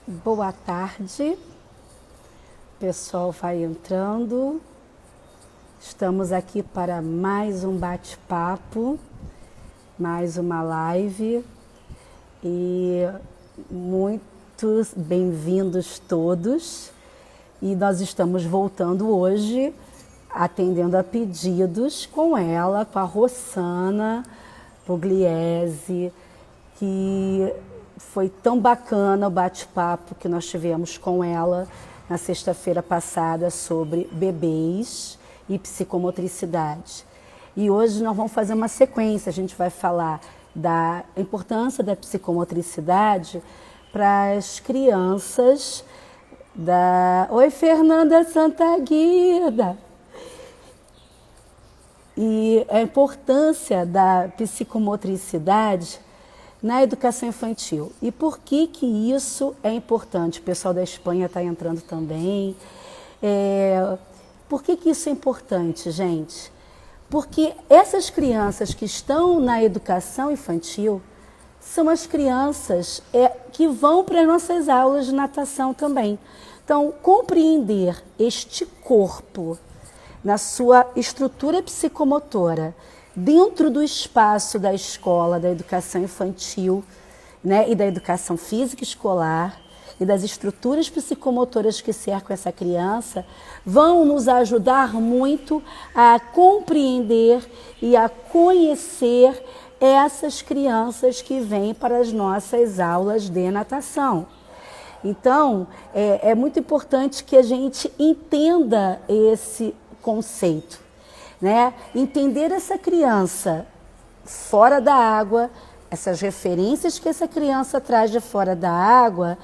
Boa tarde, o pessoal vai entrando. Estamos aqui para mais um bate-papo, mais uma live e muitos bem-vindos todos. E nós estamos voltando hoje, atendendo a pedidos com ela, com a Rossana Pugliese, que foi tão bacana o bate-papo que nós tivemos com ela na sexta-feira passada sobre bebês e psicomotricidade. E hoje nós vamos fazer uma sequência, a gente vai falar da importância da psicomotricidade para as crianças da... Oi, Fernanda Santaguida! E a importância da psicomotricidade na educação infantil. E por que que isso é importante? O pessoal da Espanha está entrando também. Por que que isso é importante, gente? Porque essas crianças que estão na educação infantil são as crianças que vão para as nossas aulas de natação também. Então, compreender este corpo na sua estrutura psicomotora, dentro do espaço da escola, da educação infantil, né, e da educação física escolar, e das estruturas psicomotoras que cercam essa criança, vão nos ajudar muito a compreender e a conhecer essas crianças que vêm para as nossas aulas de natação. Então, é muito importante que a gente entenda esse conceito, né? Entender essa criança fora da água, essas referências que essa criança traz de fora da água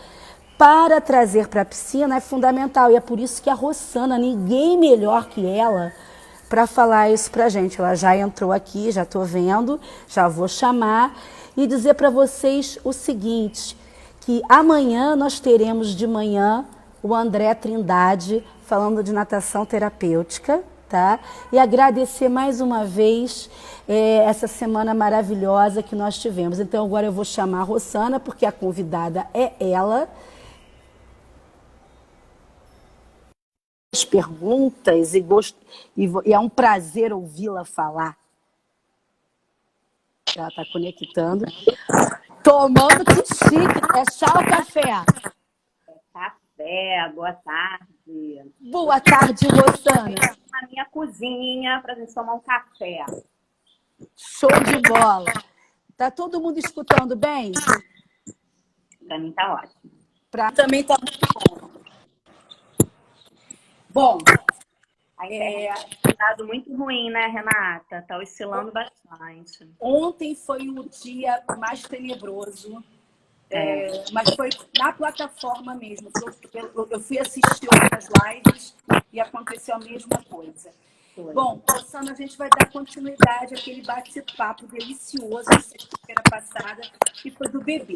para trazer para a piscina é fundamental. E é por isso que a Rossana, ninguém melhor que ela para falar isso para a gente. Ela já entrou aqui, já estou vendo, já vou chamar e dizer para vocês o seguinte, que amanhã nós teremos de manhã o André Trindade falando de natação terapêutica, tá? E agradecer mais uma vez essa semana maravilhosa que nós tivemos. Então agora eu vou chamar a Rossana, porque a convidada é ela. As perguntas e é um prazer ouvi-la falar. Ela está conectando. Tomando que chique, é chá ou café? Café, boa tarde. Boa tarde, Rossana. Na minha cozinha para a gente tomar um café. Show de bola. Tá todo mundo escutando bem? Para mim tá ótimo. Para também tá muito bom. Bom, A internet tem dado muito ruim, né, Renata? Tá oscilando bastante. Ontem foi o dia mais tenebroso, mas foi na plataforma mesmo. Eu fui assistir outras lives e aconteceu a mesma coisa. Bom, Rossana, a gente vai dar continuidade àquele bate-papo delicioso da sexta-feira passada, que foi do bebê,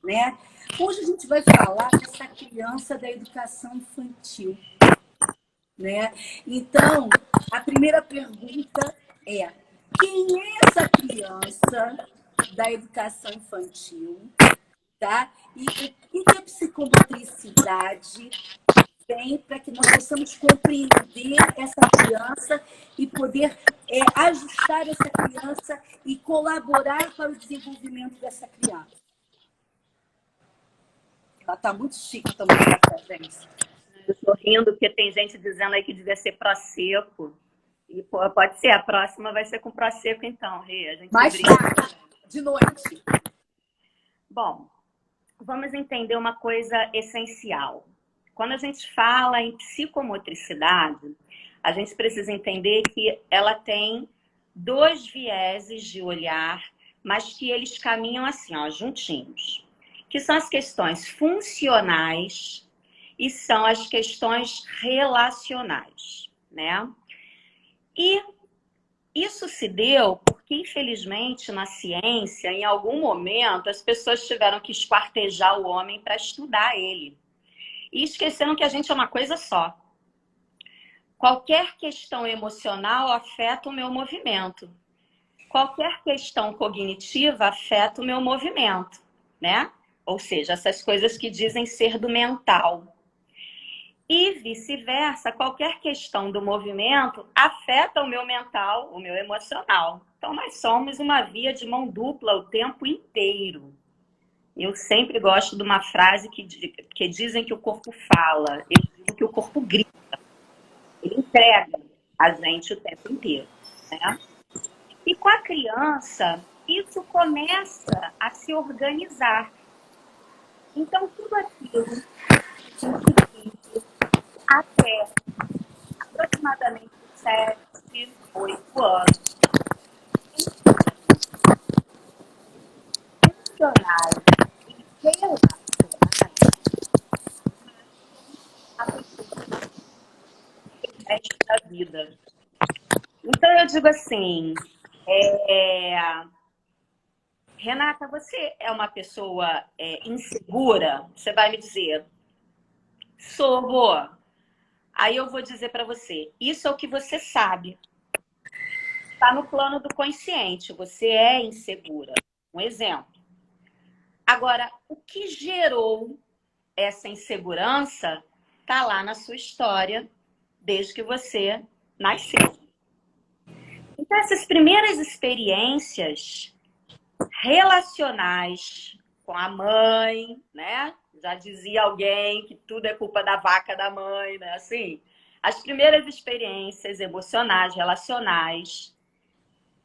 né? Hoje a gente vai falar dessa criança da educação infantil, né? Então, a primeira pergunta é: quem é essa criança da educação infantil, tá? E o que a psicomotricidade vem para que nós possamos compreender essa criança e poder ajustar essa criança e colaborar para o desenvolvimento dessa criança. Ela está muito chique tomando café, gente. Eu tô rindo porque tem gente dizendo aí que devia ser Prosecco. E pode ser, a próxima vai ser com Prosecco então, Rê. A gente Mais tarde, de noite. Bom, vamos entender uma coisa essencial. Quando a gente fala em psicomotricidade, a gente precisa entender que ela tem dois vieses de olhar, mas que eles caminham assim, ó, juntinhos. Que são as questões funcionais e são as questões relacionais, né? E isso se deu porque, infelizmente, na ciência, em algum momento, as pessoas tiveram que esquartejar o homem para estudar ele. E esqueceram que a gente é uma coisa só. Qualquer questão emocional afeta o meu movimento. Qualquer questão cognitiva afeta o meu movimento, né? ou seja, essas coisas que dizem ser do mental. E vice-versa, qualquer questão do movimento afeta o meu mental, o meu emocional. Então, nós somos uma via de mão dupla o tempo inteiro. Eu sempre gosto de uma frase que dizem que o corpo fala, eu digo que o corpo grita, ele entrega a gente o tempo inteiro, né? E com a criança, isso começa a se organizar. Então, tudo aquilo que a gente vive até aproximadamente 7, 8 anos, funcionais e relacionais, a resto da vida. Então, eu digo assim, Renata, você é uma pessoa insegura? Você vai me dizer, sou, boa. Aí eu vou dizer para você, isso é o que você sabe. Está no plano do consciente, você é insegura. Um exemplo. Agora, o que gerou essa insegurança está lá na sua história, desde que você nasceu. Então, essas primeiras experiências relacionais com a mãe, né? Já dizia alguém que tudo é culpa da vaca da mãe, né? Assim, as primeiras experiências emocionais, relacionais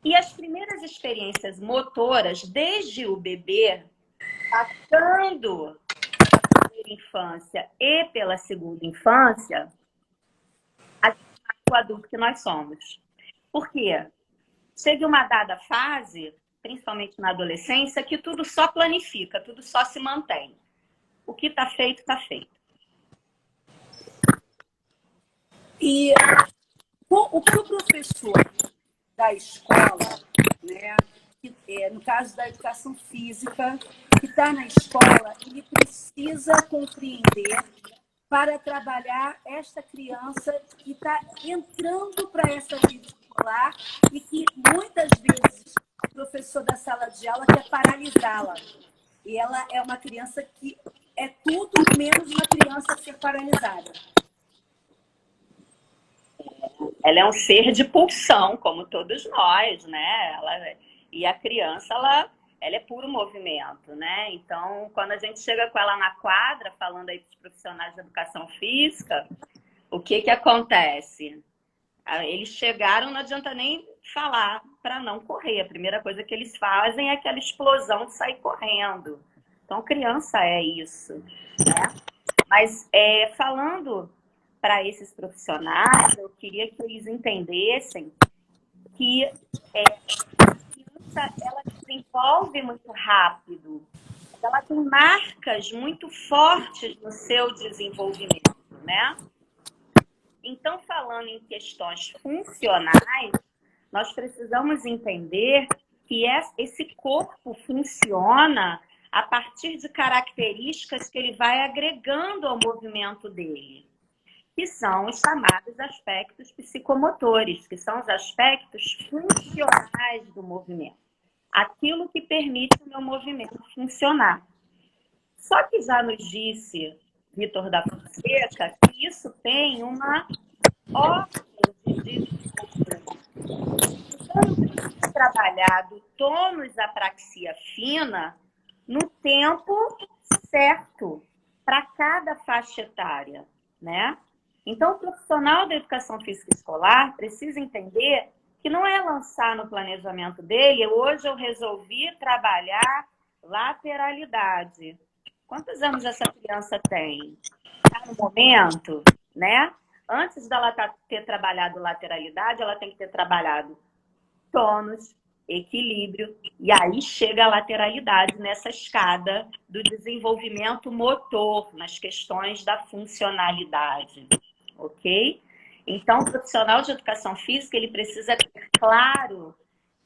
e as primeiras experiências motoras, desde o bebê, passando pela primeira infância e pela segunda infância, a gente faz o adulto que nós somos. Por quê? Chega uma dada fase, principalmente na adolescência, que tudo só planifica, tudo só se mantém. O que está feito, está feito. E o que o professor da escola, né, no caso da educação física, que está na escola, ele precisa compreender para trabalhar esta criança que está entrando para essa vida escolar e que muitas vezes o professor da sala de aula quer paralisá-la. E ela é uma criança que é tudo menos uma criança a ser paralisada. Ela é um ser de pulsão, como todos nós, né? E a criança, ela é puro movimento, né? Então, quando a gente chega com ela na quadra, falando aí para os profissionais de educação física, o que acontece? Eles chegaram, não adianta nem falar para não correr. A primeira coisa que eles fazem é aquela explosão de sair correndo. Então, criança é isso, né? Mas falando para esses profissionais, eu queria que eles entendessem que a criança, ela desenvolve muito rápido, ela tem marcas muito fortes no seu desenvolvimento, né? Então, falando em questões funcionais, nós precisamos entender que esse corpo funciona a partir de características que ele vai agregando ao movimento dele, que são os chamados aspectos psicomotores, que são os aspectos funcionais do movimento. Aquilo que permite o meu movimento funcionar. Só que já nos disse Vitor da Fonseca que isso tem uma ordem de desenvolvimento. Então, eu preciso trabalhar do tônus à praxia fina no tempo certo para cada faixa etária, né? Então, o profissional da educação física escolar precisa entender que não é lançar no planejamento dele, hoje eu resolvi trabalhar lateralidade. Quantos anos essa criança tem? Está no momento, né? Antes dela ter trabalhado lateralidade, ela tem que ter trabalhado tônus, equilíbrio, e aí chega a lateralidade nessa escada do desenvolvimento motor, nas questões da funcionalidade, ok? Então, o profissional de educação física, ele precisa ter claro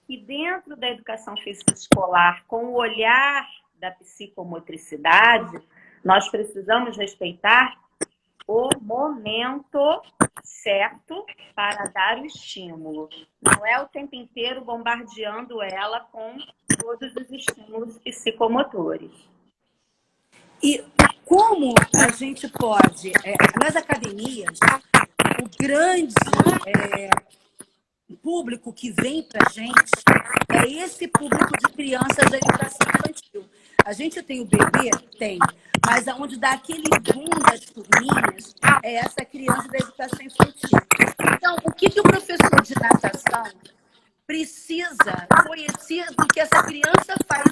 que dentro da educação física escolar, com o olhar da psicomotricidade, nós precisamos respeitar o momento certo para dar o estímulo. Não é o tempo inteiro bombardeando ela com todos os estímulos psicomotores. E como a gente pode, nas academias, o grande público que vem para a gente é esse público de crianças da educação infantil. A gente tem o bebê? Tem. Mas aonde dá aquele boom das turminhas é essa criança da educação infantil. Então, o que o professor de natação precisa conhecer do que essa criança faz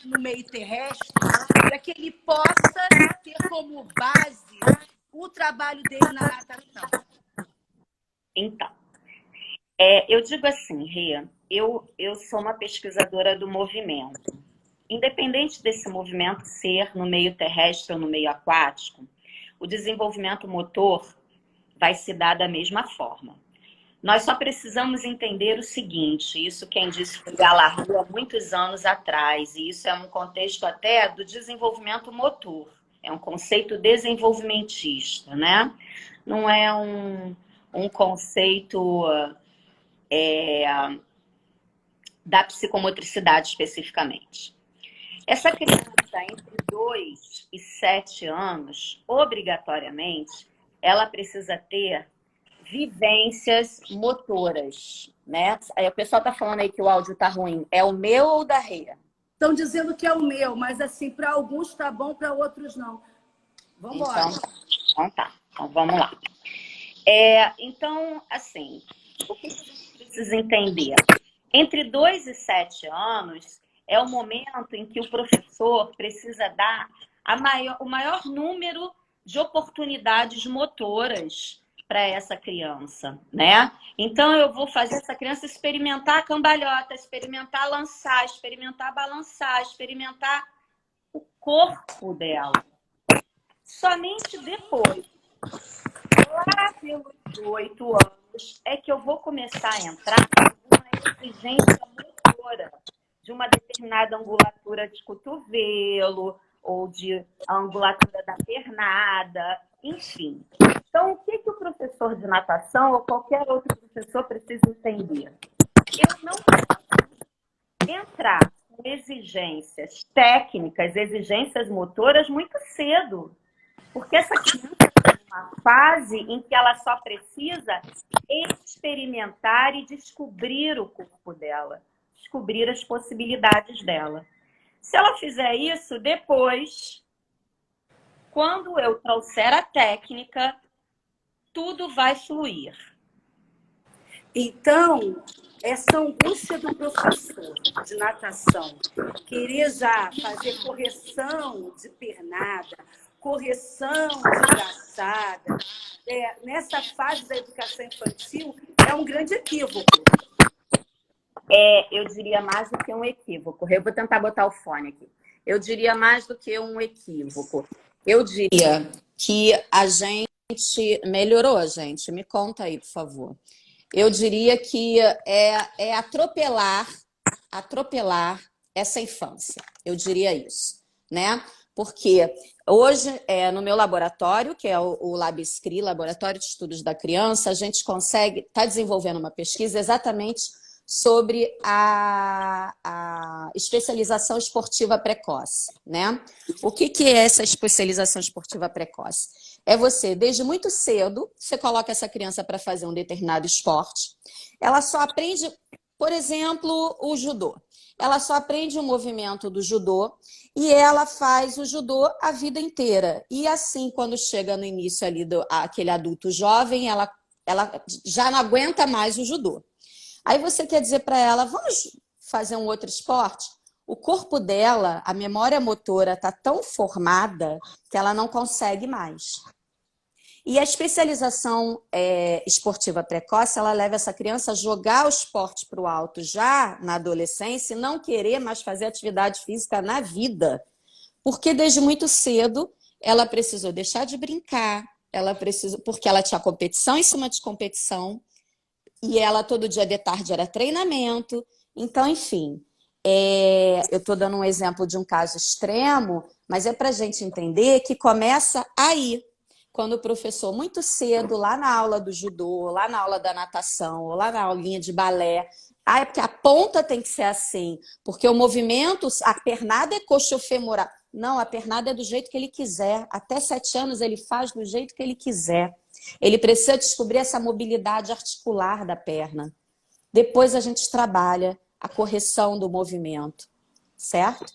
no meio terrestre para que ele possa ter como base o trabalho dele na natação? Então, eu digo assim, Rê, eu sou uma pesquisadora do movimento. Independente desse movimento ser no meio terrestre ou no meio aquático, o desenvolvimento motor vai se dar da mesma forma. Nós só precisamos entender o seguinte, isso quem disse foi Galarrua há muitos anos atrás, e isso é um contexto até do desenvolvimento motor, é um conceito desenvolvimentista, né? Não é um conceito da psicomotricidade especificamente. Essa criança entre 2 e 7 anos, obrigatoriamente, ela precisa ter vivências motoras, né? Aí o pessoal tá falando aí que o áudio tá ruim. É o meu ou da Rê? Estão dizendo que é o meu, mas assim, para alguns tá bom, para outros não. Vamos embora. Então tá. Então vamos lá. Então, assim, o que a gente precisa entender? Entre 2 e 7 anos é o momento em que o professor precisa dar o maior número de oportunidades motoras para essa criança, né? Então, eu vou fazer essa criança experimentar a cambalhota, experimentar lançar, experimentar balançar, experimentar o corpo dela. Somente depois, lá pelos 8 anos, é que eu vou começar a entrar numa exigência motora de uma determinada angulatura de cotovelo ou de angulatura da pernada, enfim. Então, o que o professor de natação ou qualquer outro professor precisa entender? Eu não posso entrar com exigências técnicas, exigências motoras muito cedo, porque essa criança está numa fase em que ela só precisa experimentar e descobrir o corpo dela, descobrir as possibilidades dela. Se ela fizer isso, depois, quando eu trouxer a técnica, tudo vai fluir. Então, essa angústia do professor de natação querer já fazer correção de pernada, correção de braçada, nessa fase da educação infantil, é um grande equívoco. Eu diria mais do que um equívoco. Eu vou tentar botar o fone aqui. Eu diria mais do que um equívoco. Eu diria que a gente... Melhorou, gente? Me conta aí, por favor. Eu diria que é atropelar essa infância. Eu diria isso, né? Porque hoje, no meu laboratório, que é o LabSCRI, Laboratório de Estudos da Criança, a gente está desenvolvendo uma pesquisa exatamente sobre a especialização esportiva precoce, né? O que é essa especialização esportiva precoce? É você, desde muito cedo, você coloca essa criança para fazer um determinado esporte, ela só aprende, por exemplo, o judô. Ela só aprende o movimento do judô e ela faz o judô a vida inteira. E assim, quando chega no início ali aquele adulto jovem, ela já não aguenta mais o judô. Aí você quer dizer para ela, vamos fazer um outro esporte? O corpo dela, a memória motora está tão formada que ela não consegue mais. E a especialização esportiva precoce, ela leva essa criança a jogar o esporte para o alto já na adolescência e não querer mais fazer atividade física na vida. Porque desde muito cedo ela precisou deixar de brincar, porque ela tinha competição em cima de competição, e ela todo dia de tarde era treinamento. Então, enfim, eu estou dando um exemplo de um caso extremo, mas é para a gente entender que começa aí. Quando o professor, muito cedo, lá na aula do judô, lá na aula da natação, ou lá na aulinha de balé, Ah, é porque a ponta tem que ser assim, porque o movimento, a pernada é coxofemoral. Não, a pernada é do jeito que ele quiser. Até 7 anos ele faz do jeito que ele quiser. Ele precisa descobrir essa mobilidade articular da perna. Depois a gente trabalha a correção do movimento, certo?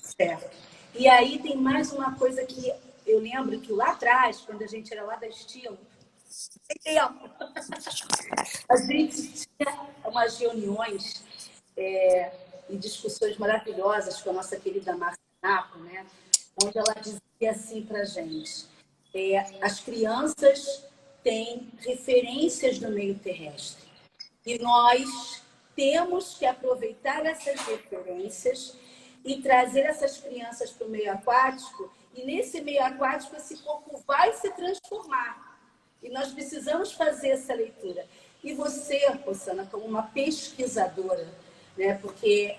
Certo. E aí tem mais uma coisa que eu lembro que lá atrás, quando a gente era lá da Estilo, a gente tinha umas reuniões e discussões maravilhosas com a nossa querida Márcia Napo, né? Onde ela dizia assim para a gente, as crianças têm referências no meio terrestre e nós temos que aproveitar essas referências e trazer essas crianças para o meio aquático, e nesse meio aquático esse corpo vai se transformar. E nós precisamos fazer essa leitura. E você, Rosana, como uma pesquisadora, né, porque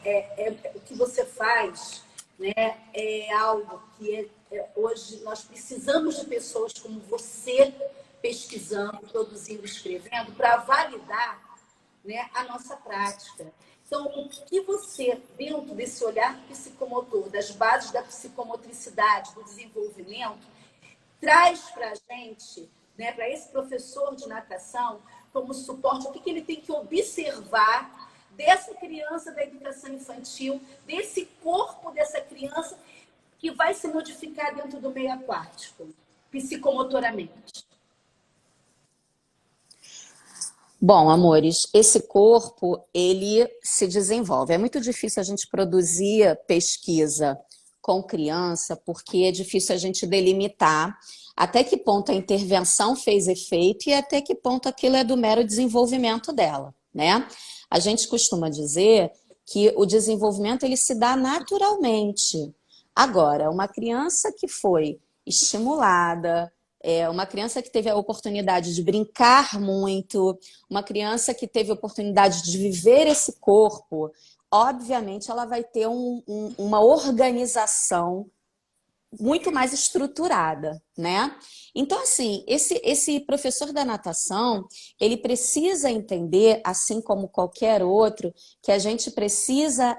o que você faz, né, é algo que hoje nós precisamos de pessoas como você pesquisando, produzindo, escrevendo, para validar, né, a nossa prática. Então, o que você, dentro desse olhar psicomotor, das bases da psicomotricidade, do desenvolvimento, traz para a gente, né, para esse professor de natação, como suporte, o que ele tem que observar dessa criança da educação infantil, desse corpo dessa criança que vai se modificar dentro do meio aquático, psicomotoramente? Bom, amores, esse corpo, ele se desenvolve. É muito difícil a gente produzir pesquisa com criança, porque é difícil a gente delimitar até que ponto a intervenção fez efeito e até que ponto aquilo é do mero desenvolvimento dela, né? A gente costuma dizer que o desenvolvimento ele se dá naturalmente. Agora, uma criança que foi estimulada, uma criança que teve a oportunidade de brincar muito, uma criança que teve a oportunidade de viver esse corpo, obviamente ela vai ter uma organização muito mais estruturada, né? Então, assim, esse professor da natação, ele precisa entender, assim como qualquer outro, que a gente precisa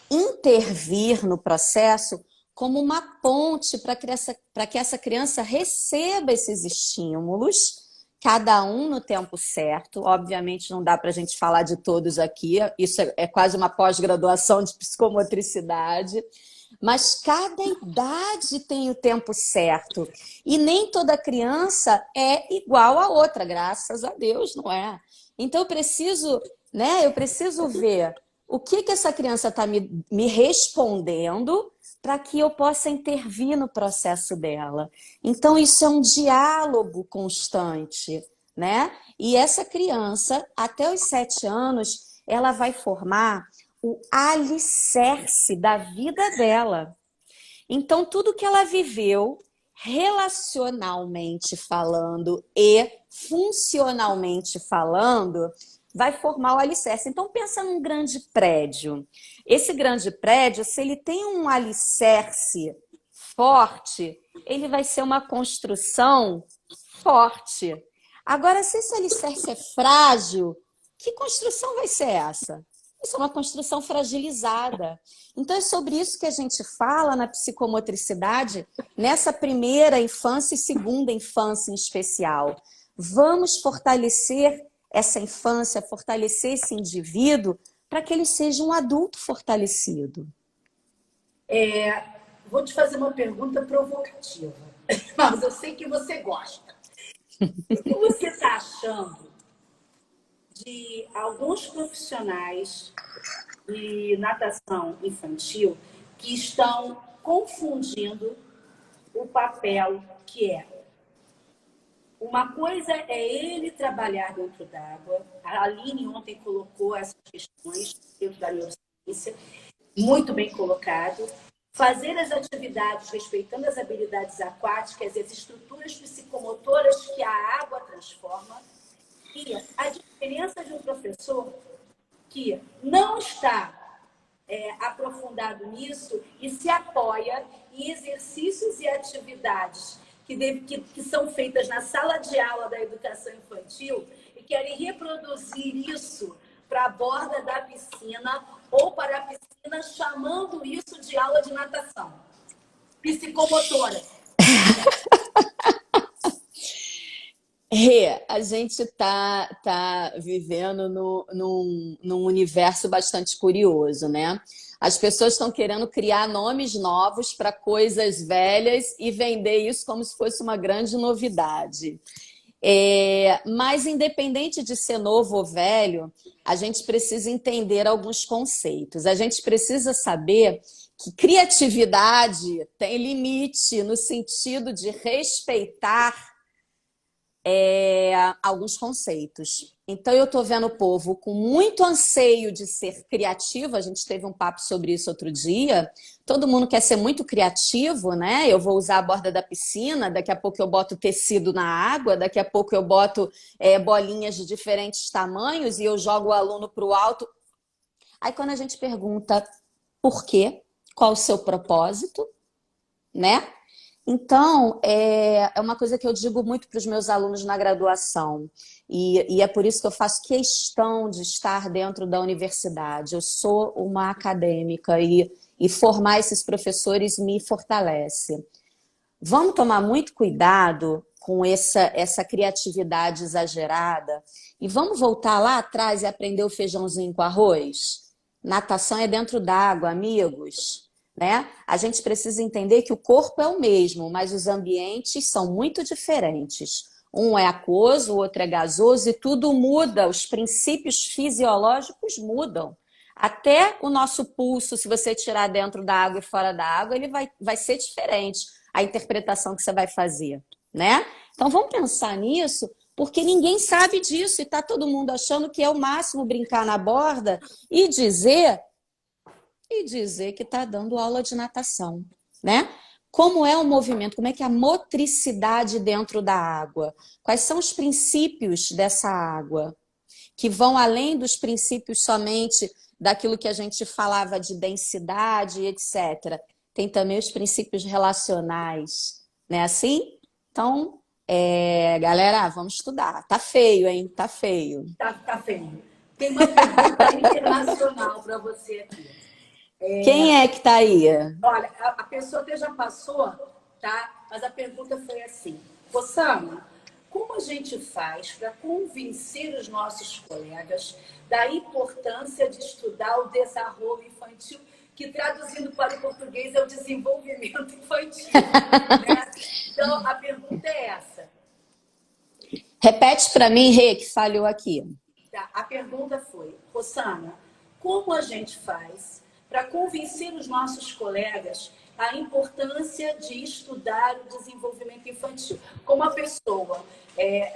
intervir no processo como uma ponte para que essa criança receba esses estímulos, cada um no tempo certo. Obviamente não dá para a gente falar de todos aqui, isso é quase uma pós-graduação de psicomotricidade, mas cada idade tem o tempo certo. E nem toda criança é igual a outra, graças a Deus, não é? Então eu preciso ver o que essa criança está me respondendo para que eu possa intervir no processo dela. Então isso é um diálogo constante, né? E essa criança, até os 7 anos, ela vai formar o alicerce da vida dela. Então, tudo que ela viveu, relacionalmente falando e funcionalmente falando, vai formar o alicerce. Então, pensa num grande prédio. Esse grande prédio, se ele tem um alicerce forte, ele vai ser uma construção forte. Agora, se esse alicerce é frágil, que construção vai ser essa? Isso é uma construção fragilizada. Então, é sobre isso que a gente fala na psicomotricidade, nessa primeira infância e segunda infância em especial. Vamos fortalecer essa infância, fortalecer esse indivíduo para que ele seja um adulto fortalecido. Vou te fazer uma pergunta provocativa, mas eu sei que você gosta. O que você está achando de alguns profissionais de natação infantil que estão confundindo o papel que é? Uma coisa é ele trabalhar dentro d'água. A Aline ontem colocou essas questões dentro da neurociência, muito bem colocado. Fazer as atividades respeitando as habilidades aquáticas e as estruturas psicomotoras que a água transforma. E a diferença de um professor que não está aprofundado nisso e se apoia em exercícios e atividades que são feitas na sala de aula da educação infantil e querem reproduzir isso para a borda da piscina ou para a piscina, chamando isso de aula de natação psicomotora. Rê, a gente tá vivendo num universo bastante curioso, né? As pessoas estão querendo criar nomes novos para coisas velhas e vender isso como se fosse uma grande novidade. Mas, independente de ser novo ou velho, a gente precisa entender alguns conceitos. A gente precisa saber que criatividade tem limite no sentido de respeitar alguns conceitos. Então, eu estou vendo o povo com muito anseio de ser criativo. A gente teve um papo sobre isso outro dia. Todo mundo quer ser muito criativo, né? Eu vou usar a borda da piscina, daqui a pouco eu boto tecido na água, daqui a pouco eu boto bolinhas de diferentes tamanhos e eu jogo o aluno para o alto. Aí, quando a gente pergunta por quê, qual o seu propósito, né? Então, é uma coisa que eu digo muito para os meus alunos na graduação, e é por isso que eu faço questão de estar dentro da universidade. Eu sou uma acadêmica e formar esses professores me fortalece. Vamos tomar muito cuidado com essa criatividade exagerada e vamos voltar lá atrás e aprender o feijãozinho com arroz? Natação é dentro d'água, amigos. Né? A gente precisa entender que o corpo é o mesmo, mas os ambientes são muito diferentes. Um é aquoso, o outro é gasoso e tudo muda, os princípios fisiológicos mudam. Até o nosso pulso, se você tirar dentro da água e fora da água, ele vai ser diferente, a interpretação que você vai fazer. Né? Então vamos pensar nisso, porque ninguém sabe disso e está todo mundo achando que é o máximo brincar na borda e dizer que está dando aula de natação, né? Como é o movimento, como é que é a motricidade dentro da água? Quais são os princípios dessa água? Que vão além dos princípios somente daquilo que a gente falava de densidade, etc. Tem também os princípios relacionais, né? Assim? Então, galera, vamos estudar. Tá feio, hein? Tá feio. Tá feio. Tem uma pergunta internacional para você aqui. Quem é que está aí? Olha, a pessoa até já passou, tá? Mas a pergunta foi assim: Rosana, como a gente faz para convencer os nossos colegas da importância de estudar o desenvolvimento infantil, que traduzindo para o português é o desenvolvimento infantil, né? Então, a pergunta é essa. Repete para mim, Rê, que falhou aqui. Tá, a pergunta foi: Rosana, como a gente faz para convencer os nossos colegas a importância de estudar o desenvolvimento infantil? Como a pessoa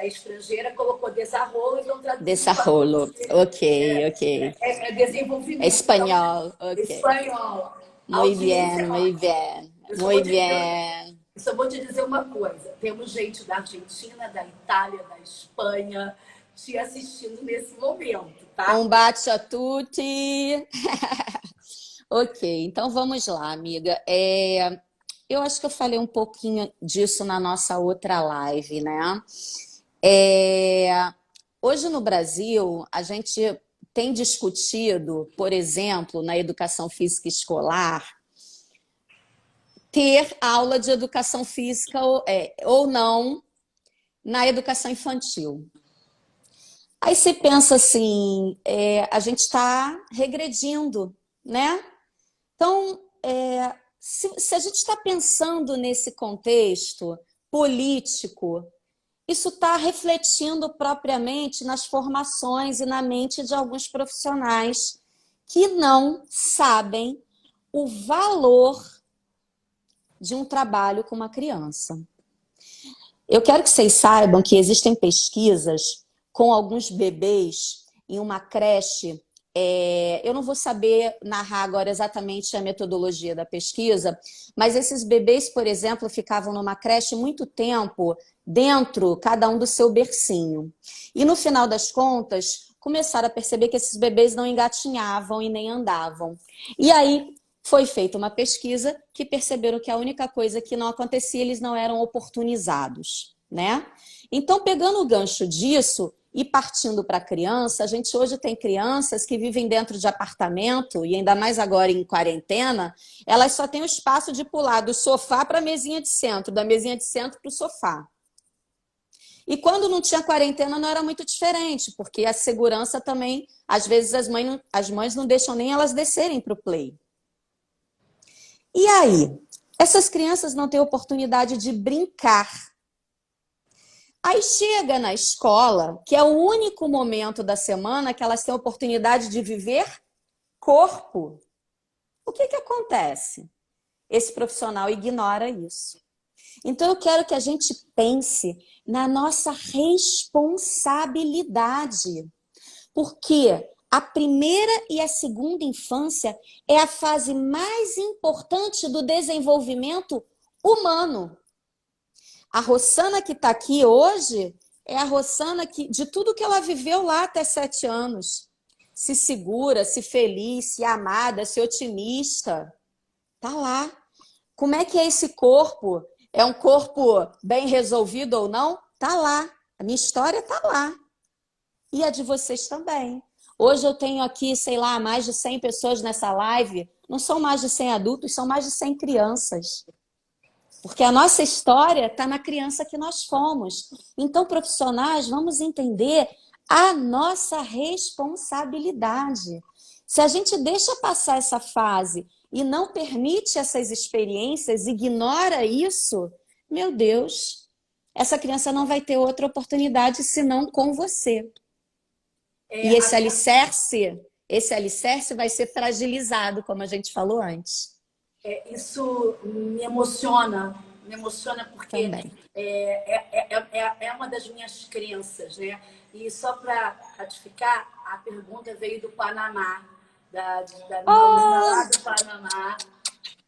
estrangeira colocou desarrollo, então traduzindo. Desarrollo, ok. Desenvolvimento. Espanhol, Então, ok. Espanhol. Muito bem. Eu só vou te dizer uma coisa. Temos gente da Argentina, da Itália, da Espanha te assistindo nesse momento, tá? Um bacio a tutti. Ok, então vamos lá, amiga. Eu acho que eu falei um pouquinho disso na nossa outra live, né? Hoje no Brasil, a gente tem discutido, por exemplo, na educação física escolar, ter aula de educação física ou não na educação infantil. Aí você pensa assim, a gente está regredindo, né? Então, se a gente está pensando nesse contexto político, isso está refletindo propriamente nas formações e na mente de alguns profissionais que não sabem o valor de um trabalho com uma criança. Eu quero que vocês saibam que existem pesquisas com alguns bebês em uma creche. Eu não vou saber narrar agora exatamente a metodologia da pesquisa, mas esses bebês, por exemplo, ficavam numa creche muito tempo dentro, cada um do seu bercinho. E no final das contas, começaram a perceber que esses bebês não engatinhavam e nem andavam. E aí foi feita uma pesquisa que perceberam que a única coisa que não acontecia, eles não eram oportunizados, né? Então, pegando o gancho disso, E partindo para a criança, a gente hoje tem crianças que vivem dentro de apartamento, e ainda mais agora em quarentena, elas só têm o espaço de pular do sofá para a mesinha de centro, da mesinha de centro para o sofá. E quando não tinha quarentena não era muito diferente, porque a segurança também, às vezes as mães não deixam nem elas descerem para o play. E aí? Essas crianças não têm oportunidade de brincar. Aí chega na escola, que é o único momento da semana que elas têm a oportunidade de viver corpo. O que acontece? Esse profissional ignora isso. Então, eu quero que a gente pense na nossa responsabilidade. Porque a primeira e a segunda infância é a fase mais importante do desenvolvimento humano. A Rossana que está aqui hoje é a Rossana que, de tudo que ela viveu lá até 7 anos. Se segura, se feliz, se amada, se otimista. Tá lá. Como é que é esse corpo? É um corpo bem resolvido ou não? Tá lá. A minha história tá lá. E a de vocês também. Hoje eu tenho aqui, sei lá, mais de 100 pessoas nessa live. Não são mais de 100 adultos, são mais de 100 crianças. Porque a nossa história está na criança que nós fomos. Então, profissionais, vamos entender a nossa responsabilidade. Se a gente deixa passar essa fase e não permite essas experiências, ignora isso, meu Deus, essa criança não vai ter outra oportunidade senão com você. E esse alicerce vai ser fragilizado, como a gente falou antes. Isso me emociona porque é uma das minhas crenças, né? E só para ratificar, a pergunta veio do Panamá, da lá do Panamá.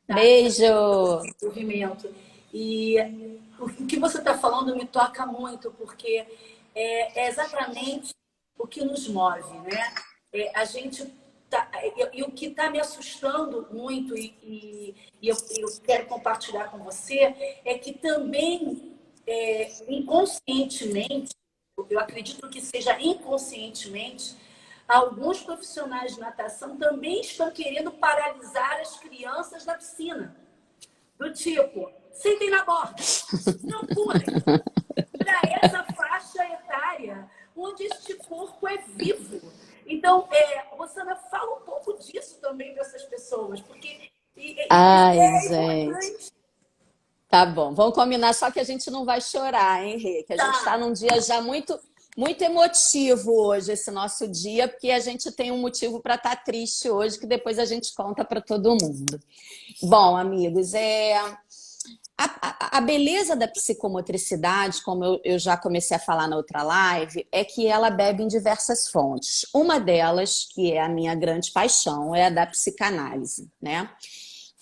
Tá? Beijo! Movimento. E o que você está falando me toca muito, porque é exatamente o que nos move, né? A gente e o que está me assustando muito e eu quero compartilhar com você é que também inconscientemente, eu acredito que seja inconscientemente, alguns profissionais de natação também estão querendo paralisar as crianças na piscina. Do tipo, sentem na borda, não pulem. Para essa faixa etária, onde este corpo é vivo. Então, Rossana, fala um pouco disso também para essas pessoas, porque gente. Tá bom, vamos combinar, só que a gente não vai chorar, hein, Rê? Que a gente está num dia já muito, muito emotivo hoje, esse nosso dia, porque a gente tem um motivo para estar triste hoje, que depois a gente conta para todo mundo. Bom, amigos, a beleza da psicomotricidade, como eu já comecei a falar na outra live, é que ela bebe em diversas fontes. Uma delas, que é a minha grande paixão, é a da psicanálise, né?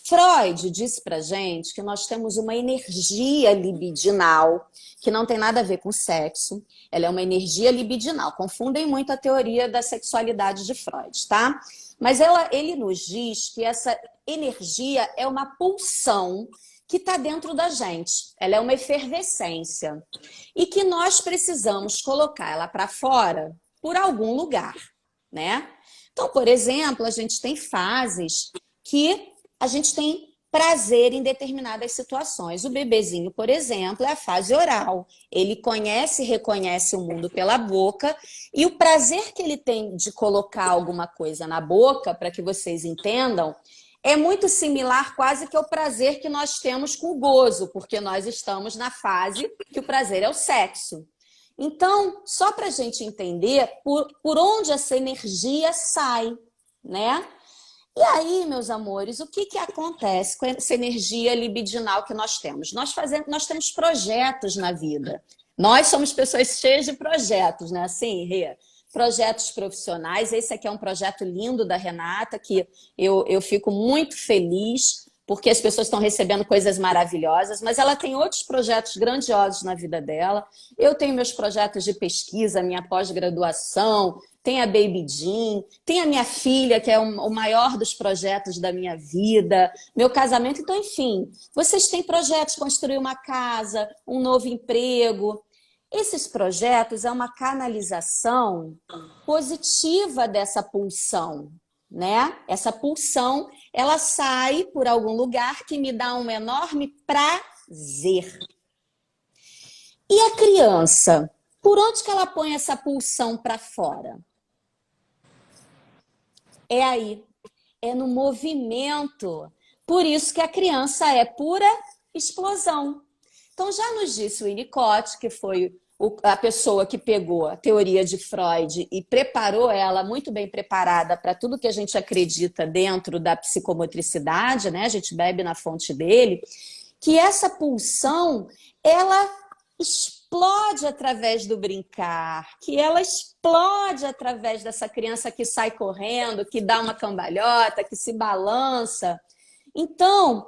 Freud disse pra gente que nós temos uma energia libidinal, que não tem nada a ver com sexo, ela é uma energia libidinal. Confundem muito a teoria da sexualidade de Freud, tá? Mas ele nos diz que essa energia é uma pulsão que está dentro da gente. Ela é uma efervescência. E que nós precisamos colocar ela para fora por algum lugar, né? Então, por exemplo, a gente tem fases que a gente tem prazer em determinadas situações. O bebezinho, por exemplo, é a fase oral. Ele conhece e reconhece o mundo pela boca e o prazer que ele tem de colocar alguma coisa na boca, para que vocês entendam, é muito similar quase que ao prazer que nós temos com o gozo, porque nós estamos na fase que o prazer é o sexo. Então, só para a gente entender por onde essa energia sai, né? E aí, meus amores, o que acontece com essa energia libidinal que nós temos? Nós temos projetos na vida. Nós somos pessoas cheias de projetos, né? Assim, Rê? Projetos profissionais. Esse aqui é um projeto lindo da Renata, que eu fico muito feliz, porque as pessoas estão recebendo coisas maravilhosas, mas ela tem outros projetos grandiosos na vida dela. Eu tenho meus projetos de pesquisa, minha pós-graduação, tem a Baby Jean, tem a minha filha, que é o maior dos projetos da minha vida, meu casamento. Então, enfim, vocês têm projetos de construir uma casa, um novo emprego. Esses projetos é uma canalização positiva dessa pulsão, né? Essa pulsão, ela sai por algum lugar que me dá um enorme prazer. E a criança, por onde que ela põe essa pulsão para fora? É aí, é no movimento. Por isso que a criança é pura explosão. Então, já nos disse o Winnicott, que foi a pessoa que pegou a teoria de Freud e preparou ela, muito bem preparada, para tudo que a gente acredita dentro da psicomotricidade, né? A gente bebe na fonte dele, que essa pulsão, ela explode através do brincar, que ela explode através dessa criança que sai correndo, que dá uma cambalhota, que se balança. Então,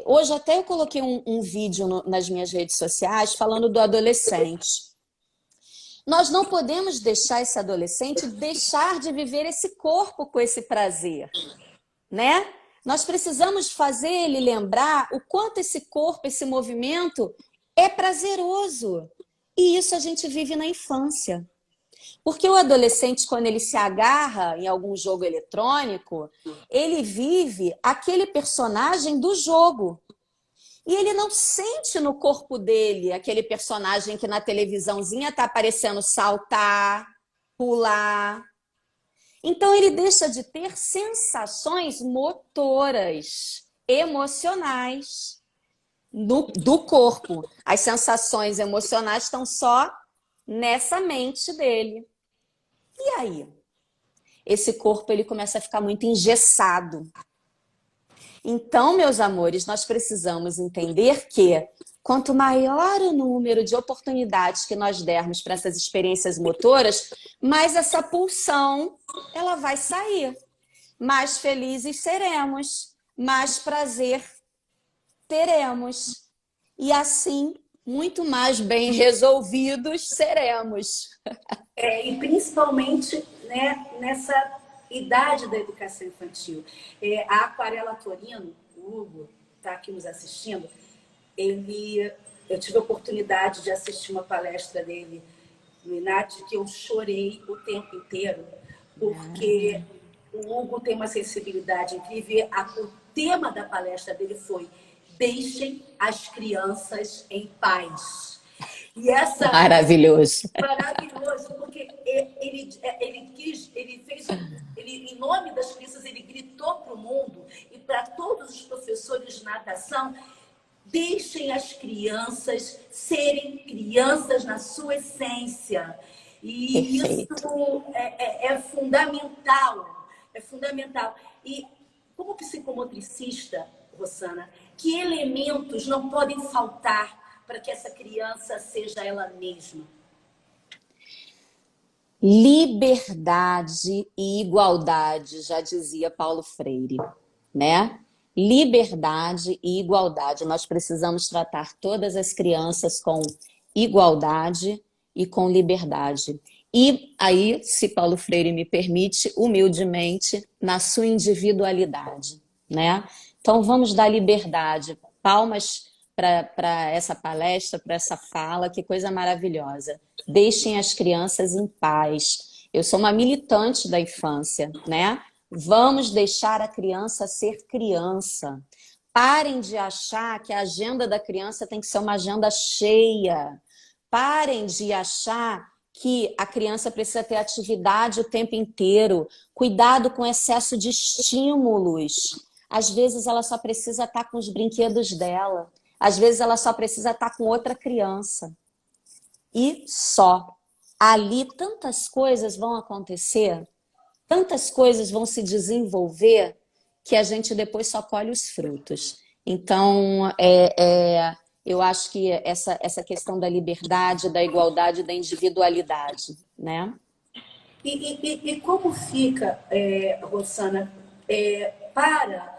hoje até eu coloquei um vídeo nas minhas redes sociais falando do adolescente. Nós não podemos deixar esse adolescente deixar de viver esse corpo com esse prazer, né? Nós precisamos fazer ele lembrar o quanto esse corpo, esse movimento é prazeroso. E isso a gente vive na infância. Porque o adolescente, quando ele se agarra em algum jogo eletrônico, ele vive aquele personagem do jogo. E ele não sente no corpo dele aquele personagem que na televisãozinha está aparecendo saltar, pular. Então ele deixa de ter sensações motoras, emocionais do corpo. As sensações emocionais estão só nessa mente dele. E aí? Esse corpo ele começa a ficar muito engessado. Então, meus amores, nós precisamos entender que quanto maior o número de oportunidades que nós dermos para essas experiências motoras, mais essa pulsão ela vai sair. Mais felizes seremos, mais prazer teremos. E assim, muito mais bem resolvidos seremos. E principalmente, né, nessa idade da educação infantil. A Aquarela Torino, o Hugo está aqui nos assistindo, eu tive a oportunidade de assistir uma palestra dele no INAT, que eu chorei o tempo inteiro, porque o Hugo tem uma sensibilidade incrível. O tema da palestra dele foi: deixem as crianças em paz. E essa maravilhoso. Maravilhoso, porque ele, em nome das crianças, ele gritou para o mundo e para todos os professores de natação: deixem as crianças serem crianças na sua essência. E perfeito. Isso é fundamental. É fundamental. E como psicomotricista, Rosana, que elementos não podem faltar para que essa criança seja ela mesma? Liberdade e igualdade, já dizia Paulo Freire, né? Liberdade e igualdade. Nós precisamos tratar todas as crianças com igualdade e com liberdade. E aí, se Paulo Freire me permite, humildemente, na sua individualidade, né? Então, vamos dar liberdade. Palmas para essa palestra, para essa fala, que coisa maravilhosa. Deixem as crianças em paz. Eu sou uma militante da infância, né? Vamos deixar a criança ser criança. Parem de achar que a agenda da criança tem que ser uma agenda cheia. Parem de achar que a criança precisa ter atividade o tempo inteiro. Cuidado com excesso de estímulos. Às vezes ela só precisa estar com os brinquedos dela. Às vezes ela só precisa estar com outra criança. E só. Ali tantas coisas vão acontecer, tantas coisas vão se desenvolver, que a gente depois só colhe os frutos. Então, eu acho que essa questão da liberdade, da igualdade, da individualidade, né? E como fica, Rosana, para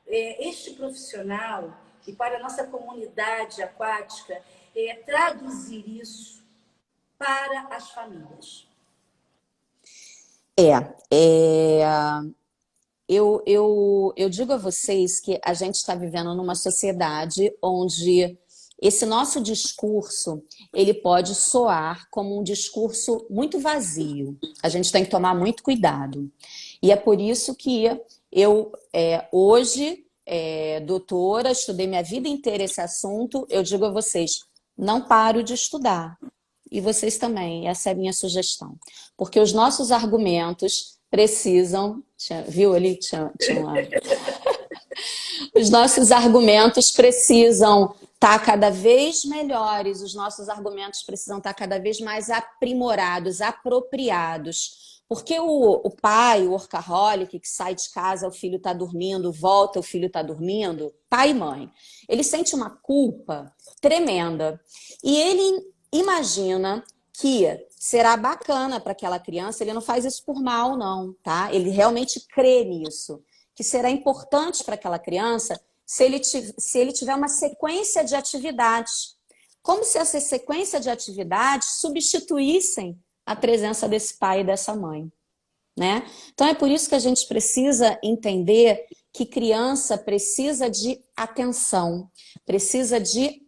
este profissional e para a nossa comunidade aquática, traduzir isso para as famílias? Eu digo a vocês que a gente está vivendo numa sociedade onde esse nosso discurso, ele pode soar como um discurso muito vazio. A gente tem que tomar muito cuidado. E é por isso que eu, hoje, doutora, estudei minha vida inteira esse assunto, eu digo a vocês, não paro de estudar. E vocês também, essa é a minha sugestão. Porque os nossos argumentos precisam... Viu ali? Tinha uma... Os nossos argumentos precisam estar cada vez melhores, os nossos argumentos precisam estar cada vez mais aprimorados, apropriados. Porque o pai, o workaholic, que sai de casa, o filho está dormindo, volta, o filho está dormindo, pai e mãe, ele sente uma culpa tremenda. E ele imagina que será bacana para aquela criança, ele não faz isso por mal, não, tá? Ele realmente crê nisso, que será importante para aquela criança se ele tiver uma sequência de atividades. Como se essa sequência de atividades substituíssem a presença desse pai e dessa mãe, né? Então é por isso que a gente precisa entender que criança precisa de atenção, precisa de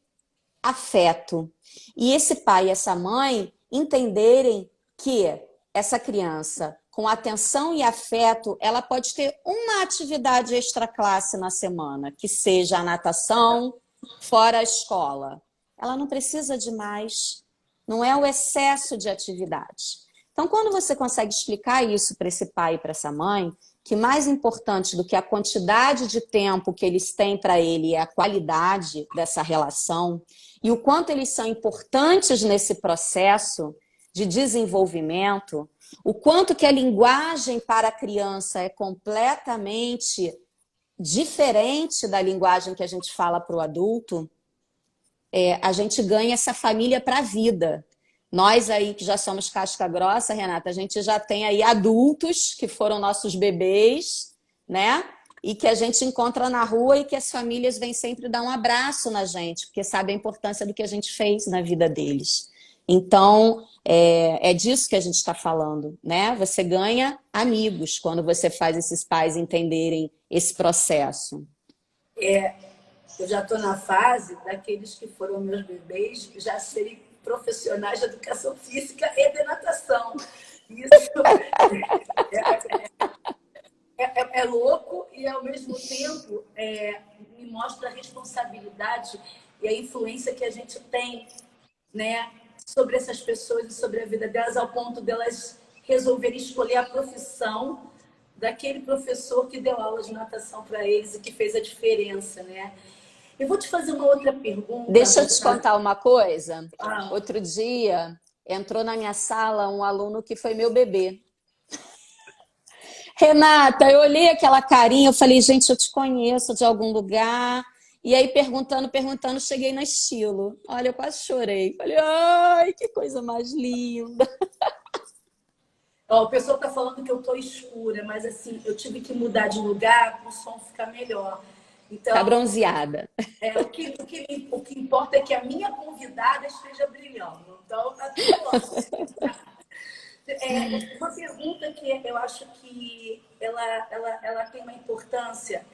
afeto. E esse pai e essa mãe entenderem que essa criança, com atenção e afeto, ela pode ter uma atividade extraclasse na semana, que seja a natação, fora a escola. Ela não precisa de mais, não é o excesso de atividade. Então, quando você consegue explicar isso para esse pai e para essa mãe, que mais importante do que a quantidade de tempo que eles têm para ele é a qualidade dessa relação e o quanto eles são importantes nesse processo de desenvolvimento, o quanto que a linguagem para a criança é completamente diferente da linguagem que a gente fala para o adulto, a gente ganha essa família para a vida. Nós aí que já somos casca grossa, Renata, a gente já tem aí adultos que foram nossos bebês, né? E que a gente encontra na rua e que as famílias vêm sempre dar um abraço na gente, porque sabem a importância do que a gente fez na vida deles. Então, é disso que a gente está falando, né? Você ganha amigos quando você faz esses pais entenderem esse processo. Eu já estou na fase daqueles que foram meus bebês já serem profissionais de educação física e de natação. Isso é louco e, ao mesmo tempo, me mostra a responsabilidade e a influência que a gente tem, né, sobre essas pessoas e sobre a vida delas, ao ponto delas resolverem escolher a profissão daquele professor que deu aula de natação para eles e que fez a diferença, né? Eu vou te fazer uma outra pergunta. Deixa eu te contar uma coisa. Ah. Outro dia, entrou na minha sala um aluno que foi meu bebê. Renata, eu olhei aquela carinha, eu falei, gente, eu te conheço de algum lugar. E aí, perguntando, cheguei na Estilo. Olha, eu quase chorei. Falei, ai, que coisa mais linda. Ó, o pessoal tá falando que eu tô escura, mas assim, eu tive que mudar de lugar para o som ficar melhor. Então, tá bronzeada. O que importa é que a minha convidada esteja brilhando. Então, tá tudo bom. Uma pergunta que eu acho que ela tem uma importância,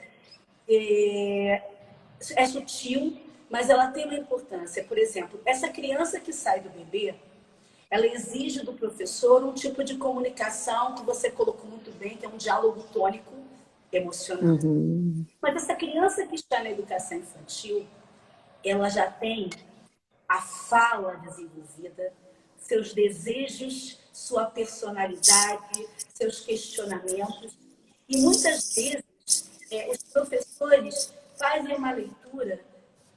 é sutil, mas ela tem uma importância. Por exemplo, essa criança que sai do bebê, ela exige do professor um tipo de comunicação que você colocou muito bem, que é um diálogo tônico emocional. Uhum. Mas essa criança que está na educação infantil, ela já tem a fala desenvolvida, seus desejos, sua personalidade, seus questionamentos. E muitas vezes os professores fazem uma leitura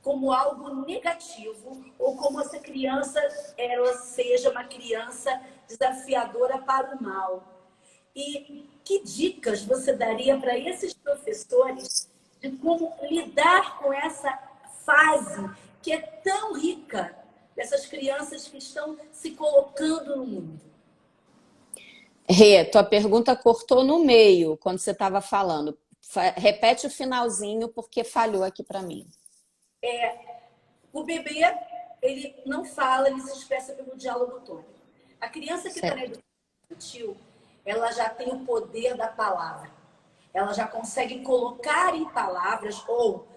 como algo negativo ou como essa criança ela seja uma criança desafiadora para o mal. E que dicas você daria para esses professores de como lidar com essa fase que é tão rica dessas crianças que estão se colocando no mundo? Rê, tua pergunta cortou no meio quando você estava falando. Repete o finalzinho porque falhou aqui para mim. O bebê, ele não fala, ele se expressa pelo diálogo tônico. A criança que está na educação infantil, ela já tem o poder da palavra. Ela já consegue colocar em palavras ou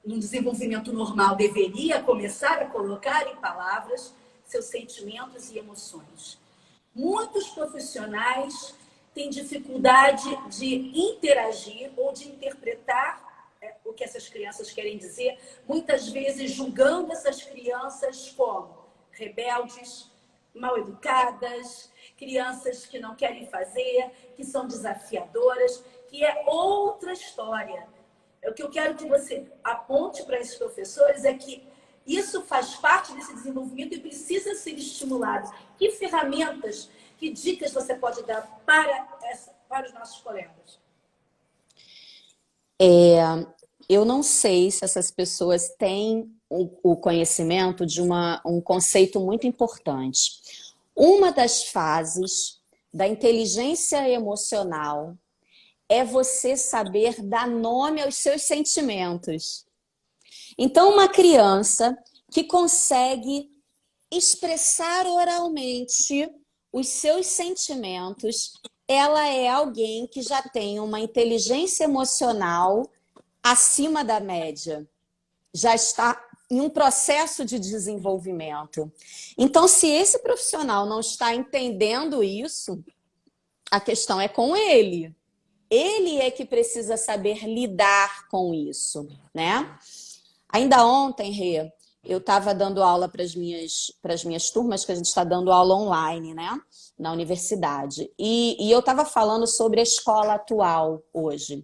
no desenvolvimento normal, deveria começar a colocar em palavras seus sentimentos e emoções. Muitos profissionais têm dificuldade de interagir ou de interpretar o que essas crianças querem dizer, muitas vezes julgando essas crianças como rebeldes, mal educadas, crianças que não querem fazer, que são desafiadoras, que é outra história. O que eu quero que você aponte para esses professores é que isso faz parte desse desenvolvimento e precisa ser estimulado. Que ferramentas, que dicas você pode dar para os nossos colegas? Eu não sei se essas pessoas têm o conhecimento de um conceito muito importante. Uma das fases da inteligência emocional é você saber dar nome aos seus sentimentos. Então, uma criança que consegue expressar oralmente os seus sentimentos, ela é alguém que já tem uma inteligência emocional acima da média. Já está em um processo de desenvolvimento. Então, se esse profissional não está entendendo isso, a questão é com ele. Ele é que precisa saber lidar com isso, né? Ainda ontem, Rê, eu estava dando aula para as minhas turmas, que a gente está dando aula online, né? Na universidade. E eu estava falando sobre a escola atual hoje.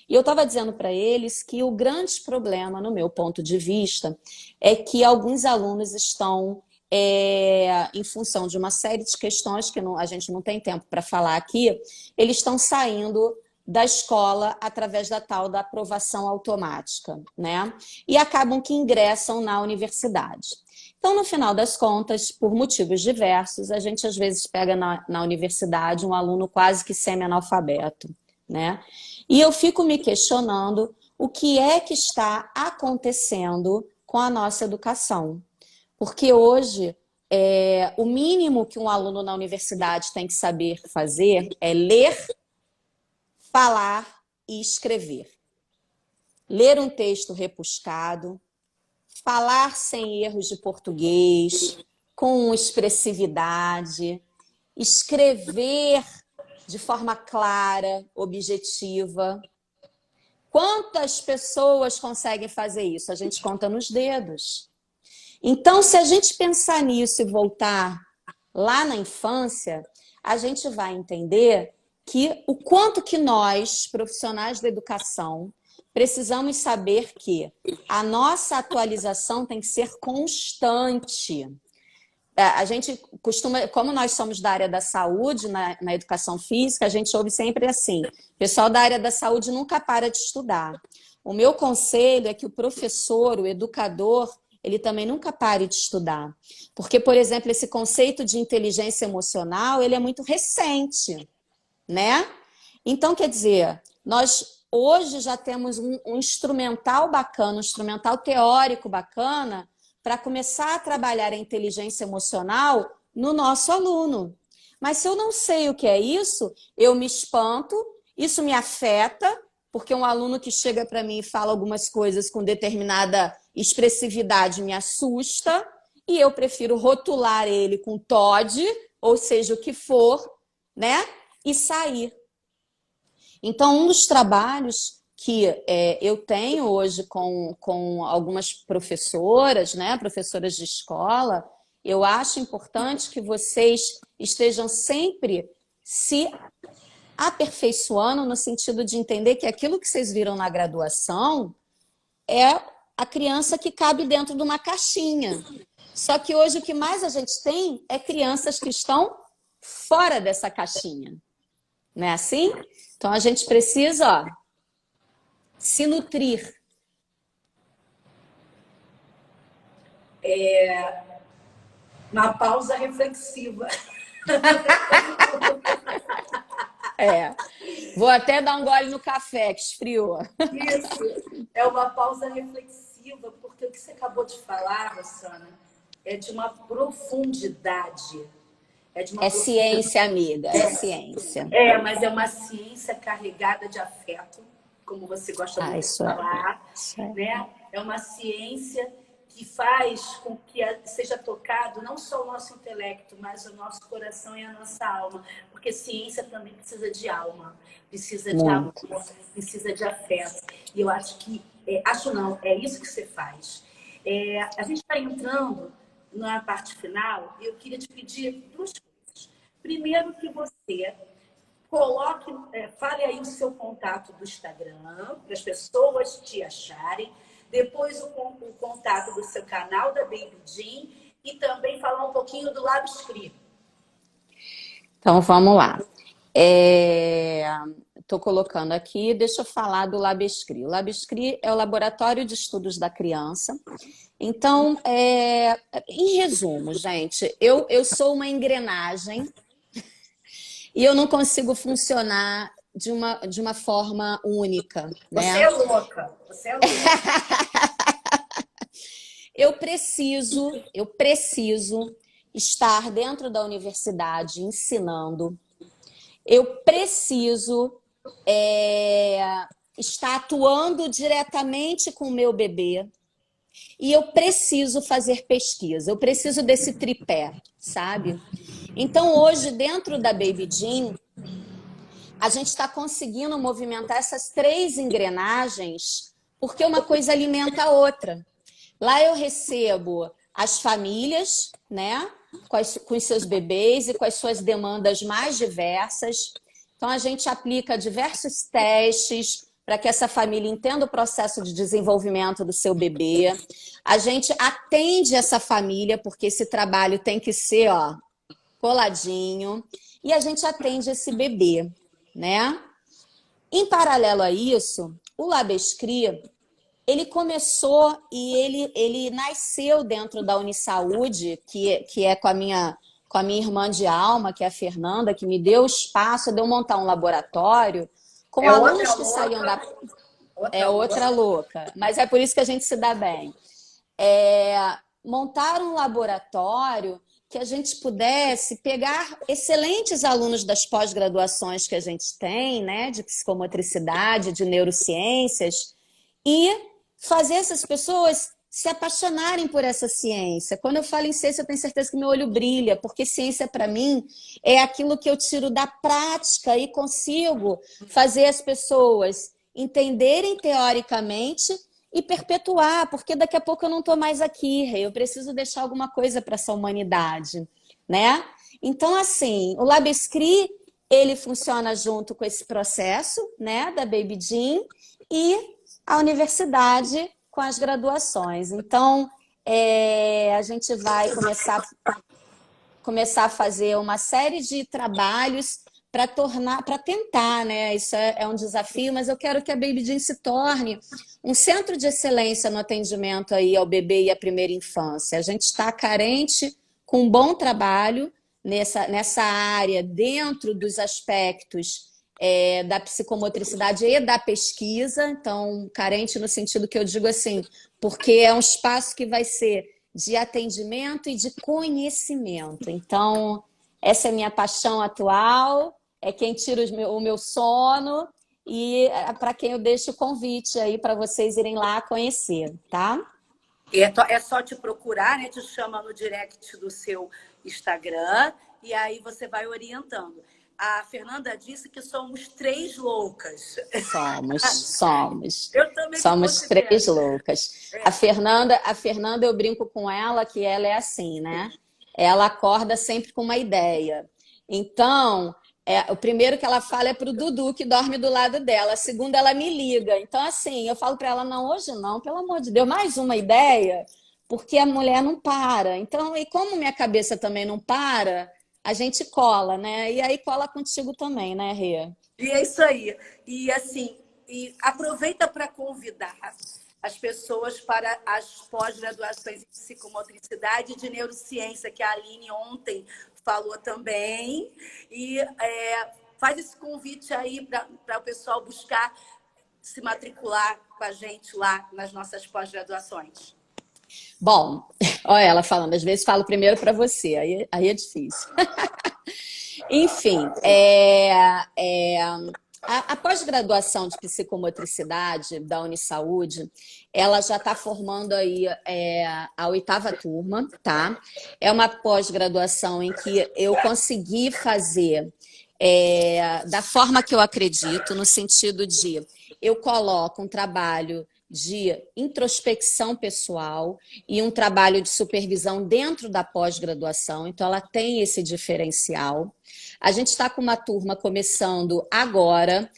E eu estava dizendo para eles que o grande problema, no meu ponto de vista, é que alguns alunos estão, em função de uma série de questões que a gente não tem tempo para falar aqui, eles estão saindo da escola através da tal da aprovação automática, né? E acabam que ingressam na universidade. Então, no final das contas, por motivos diversos, a gente às vezes pega na universidade um aluno quase que semi-analfabeto, né? E eu fico me questionando o que é que está acontecendo com a nossa educação. Porque hoje, o mínimo que um aluno na universidade tem que saber fazer é ler, falar e escrever. Ler um texto rebuscado, falar sem erros de português, com expressividade, escrever de forma clara, objetiva. Quantas pessoas conseguem fazer isso? A gente conta nos dedos. Então, se a gente pensar nisso e voltar lá na infância, a gente vai entender que o quanto que nós, profissionais da educação, precisamos saber que a nossa atualização tem que ser constante. A gente costuma, como nós somos da área da saúde, na educação física, a gente ouve sempre assim, o pessoal da área da saúde nunca para de estudar. O meu conselho é que o professor, o educador, ele também nunca pare de estudar. Porque, por exemplo, esse conceito de inteligência emocional, ele é muito recente, né? Então, quer dizer, nós hoje já temos um instrumental bacana, um instrumental teórico bacana, para começar a trabalhar a inteligência emocional no nosso aluno. Mas se eu não sei o que é isso, eu me espanto, isso me afeta, porque um aluno que chega para mim e fala algumas coisas com determinada expressividade me assusta, e eu prefiro rotular ele com TOD, ou seja, o que for, né? E sair. Então, um dos trabalhos que eu tenho hoje com algumas professoras, né, professoras de escola, eu acho importante que vocês estejam sempre se aperfeiçoando no sentido de entender que aquilo que vocês viram na graduação é a criança que cabe dentro de uma caixinha. Só que hoje o que mais a gente tem é crianças que estão fora dessa caixinha. Não é assim? Então a gente precisa, se nutrir. Uma pausa reflexiva. Vou até dar um gole no café, que esfriou. Isso, é uma pausa reflexiva, porque o que você acabou de falar, Rossana, é de uma profundidade. Ciência, amiga, ciência. Mas é uma ciência carregada de afeto, como você gosta muito de falar, né? é uma ciência que faz com que seja tocado não só o nosso intelecto, mas o nosso coração e a nossa alma. Porque ciência também precisa de alma, precisa de amor, Muito. precisa de afeto. E eu acho que, acho não, é isso que você faz. A gente está entrando na parte final e eu queria te pedir duas coisas. Primeiro, que você coloque, fale aí o seu contato do Instagram, para as pessoas te acharem. Depois o contato do seu canal da Baby Jean e também falar um pouquinho do Labscri. Então, vamos lá. Estou colocando aqui, deixa eu falar do Labscri. O Labscri é o Laboratório de Estudos da Criança. Então, em resumo, gente, eu sou uma engrenagem e eu não consigo funcionar de uma forma única, né? Você é louca, você é louca. Eu preciso estar dentro da universidade ensinando. Eu preciso estar atuando diretamente com o meu bebê. E eu preciso fazer pesquisa. Eu preciso desse tripé, sabe? Então, hoje, dentro da Baby Jean, a gente está conseguindo movimentar essas 3 engrenagens porque uma coisa alimenta a outra. Lá eu recebo as famílias, né, com os seus bebês e com as suas demandas mais diversas. Então, a gente aplica diversos testes para que essa família entenda o processo de desenvolvimento do seu bebê. A gente atende essa família, porque esse trabalho tem que ser, ó, coladinho. E a gente atende esse bebê, né? Em paralelo a isso, o Labscri, ele começou e ele nasceu dentro da Unisaúde, que é com a minha irmã de alma, que é a Fernanda, que me deu espaço de eu montar um laboratório com alunos que saíam da... outra louca, mas é por isso que a gente se dá bem. Montar um laboratório que a gente pudesse pegar excelentes alunos das pós-graduações que a gente tem, né, de psicomotricidade, de neurociências, e fazer essas pessoas se apaixonarem por essa ciência. Quando eu falo em ciência, eu tenho certeza que meu olho brilha, porque ciência, para mim, é aquilo que eu tiro da prática e consigo fazer as pessoas entenderem teoricamente e perpetuar, porque daqui a pouco eu não estou mais aqui, eu preciso deixar alguma coisa para essa humanidade, né? Então, assim, o Labscri, ele funciona junto com esse processo, né, da Baby Jean, e a universidade com as graduações. Então, a gente vai começar a fazer uma série de trabalhos para tentar, né? Isso é um desafio, mas eu quero que a Baby Jean se torne um centro de excelência no atendimento aí ao bebê e à primeira infância. A gente está carente com um bom trabalho nessa área, dentro dos aspectos da psicomotricidade e da pesquisa, então carente no sentido que eu digo assim, porque é um espaço que vai ser de atendimento e de conhecimento. Então, essa é a minha paixão atual, é quem tira o meu sono e para quem eu deixo o convite aí para vocês irem lá conhecer, tá? É só te procurar, né? Te chama no direct do seu Instagram e aí você vai orientando. A Fernanda disse que somos 3 loucas. Somos. Eu também somos 3 loucas. A Fernanda, eu brinco com ela que ela é assim, né? Ela acorda sempre com uma ideia. Então, o primeiro que ela fala é pro Dudu, que dorme do lado dela. A segunda, ela me liga. Então, assim, eu falo para ela, não, hoje não, pelo amor de Deus, mais uma ideia, porque a mulher não para. Então, e como minha cabeça também não para, a gente cola, né? E aí cola contigo também, né, Rê? E é isso aí. E assim, aproveita para convidar as pessoas para as pós-graduações em psicomotricidade e de neurociência, que a Aline ontem falou também. E faz esse convite aí para o pessoal buscar se matricular com a gente lá nas nossas pós-graduações. Bom, olha ela falando, às vezes falo primeiro para você, aí é difícil. Enfim, A pós-graduação de psicomotricidade da Unisaúde, ela já está formando aí a 8ª turma, tá? É uma pós-graduação em que eu consegui fazer da forma que eu acredito, no sentido de eu coloco um trabalho de introspecção pessoal e um trabalho de supervisão dentro da pós-graduação, então ela tem esse diferencial. A gente está com uma turma começando agora,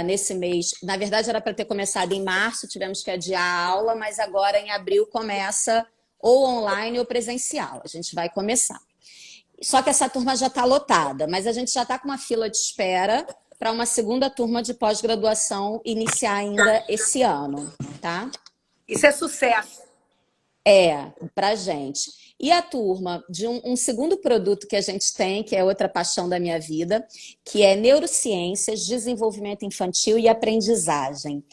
nesse mês. Na verdade, era para ter começado em março, tivemos que adiar a aula, mas agora em abril começa ou online ou presencial. A gente vai começar. Só que essa turma já está lotada, mas a gente já está com uma fila de espera para uma segunda turma de pós-graduação iniciar ainda esse ano, tá? Isso é sucesso. Pra gente. E a turma de um segundo produto que a gente tem, que é outra paixão da minha vida, que é Neurociências, Desenvolvimento Infantil e Aprendizagem.